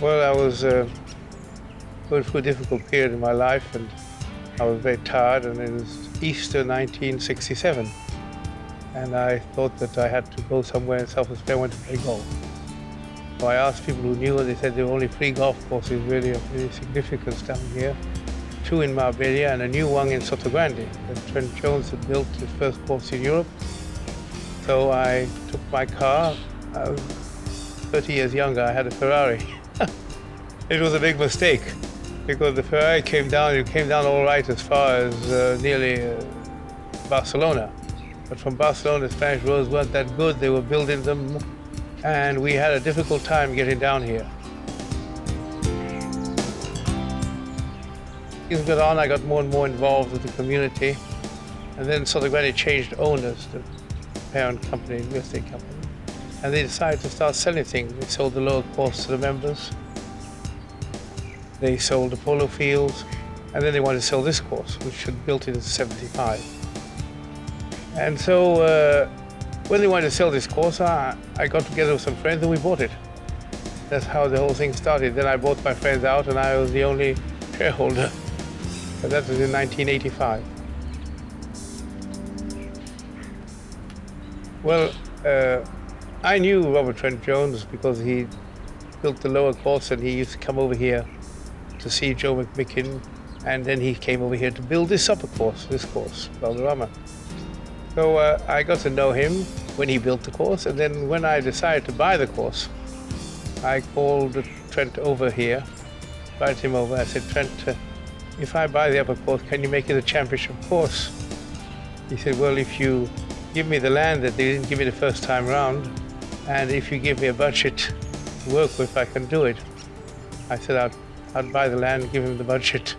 Well, I was going through a difficult period in my life, and I was very tired, and it was Easter 1967. And I thought that I had to go somewhere in South Australia. I went to play golf. So I asked people who knew, and they said there were only 3 golf courses really of any significance down here. 2 in Marbella and a new one in Soto Grande that Trent Jones had built his first course in Europe. So I took my car. I was 30 years younger. I had a Ferrari. It was a big mistake because the Ferrari came down. It came down all right as far as nearly Barcelona. But from Barcelona, the Spanish roads weren't that good. They were building them, and we had a difficult time getting down here. Things got on. I got more and more involved with the community, and then Soto Grande changed owners, the parent company, real estate company, and they decided to start selling things. They sold the lower course to the members. They sold the polo fields, and then they wanted to sell this course, which had built in '75. And so when they wanted to sell this course, I got together with some friends and we bought it. That's how the whole thing started. Then I bought my friends out and I was the only shareholder. But that was in 1985. Well, I knew Robert Trent Jones because he built the lower course and he used to come over here to see Joe McMicken, and then he came over here to build this upper course, Valderrama. So I got to know him when he built the course, and then when I decided to buy the course, I called Trent over here, invited him over. I said, Trent, if I buy the upper course, can you make it a championship course? He said, well, if you give me the land that they didn't give me the first time round, and if you give me a budget to work with, I can do it. I said, I'd buy the land, give him the budget.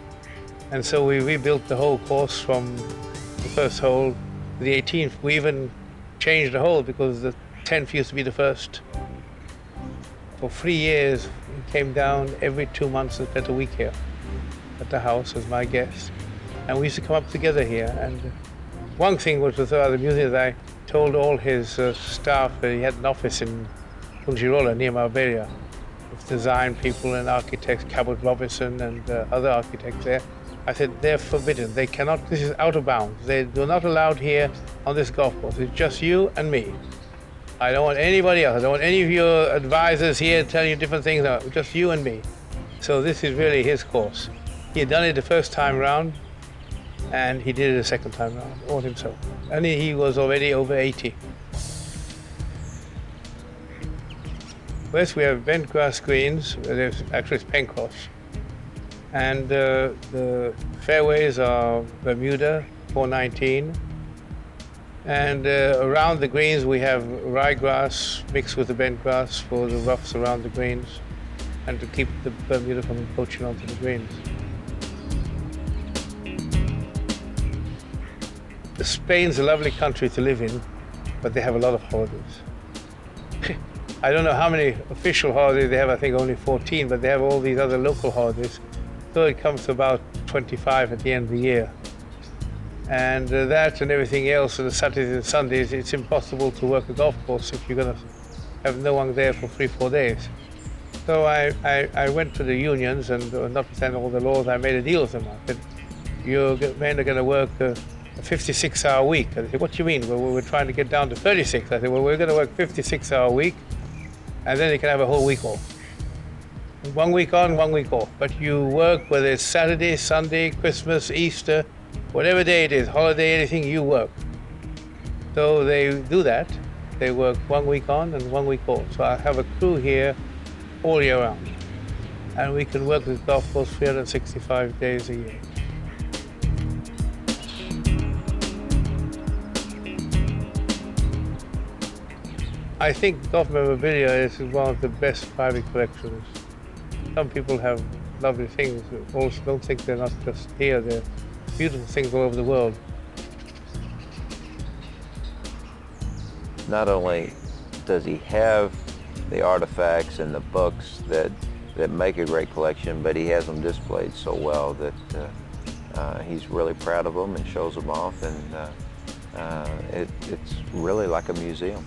And so we rebuilt the whole course from the first hole to the 18th. We even changed the hole because the 10th used to be the first. For 3 years, he came down every 2 months and spent a week here at the house as my guest. And we used to come up together here. And one thing which was rather amusing is I told all his staff that he had an office in Fungirola near Marbella with design people and architects, Cabot Robinson and other architects there. I said, they're forbidden. They cannot, this is out of bounds. They're not allowed here on this golf course. It's just you and me. I don't want anybody else. I don't want any of your advisors here telling you different things. No, just you and me. So this is really his course. He had done it the first time round, and he did it the second time round, all himself. And he was already over 80. West we have bent grass greens. Actually, it's Pencross. And the fairways are Bermuda, 419. And around the greens we have ryegrass mixed with the bent grass for the roughs around the greens and to keep the Bermuda from poaching onto the greens. Spain's a lovely country to live in, but they have a lot of holidays. I don't know how many official holidays they have, I think only 14, but they have all these other local holidays. So it comes to about 25 at the end of the year. And that and everything else, and the Saturdays and Sundays, it's impossible to work a golf course if you're going to have no one there for 3-4 days. So I went to the unions, and notwithstanding all the laws, I made a deal with them. I said, your men are going to work a 56-hour week. And they said, what do you mean? Well, we're trying to get down to 36. I said, well, we're going to work 56-hour week, and then you can have a whole week off. 1 week on, 1 week off. But you work, whether it's Saturday, Sunday, Christmas, Easter, whatever day it is, holiday, anything, you work. So they do that. They work 1 week on and 1 week off. So I have a crew here all year round. And we can work this golf course 365 days a year. I think golf memorabilia is one of the best private collections. Some people have lovely things. Also don't think they're not just here. They're beautiful things all over the world. Not only does he have the artifacts and the books that make a great collection, but he has them displayed so well that he's really proud of them and shows them off, and it's really like a museum.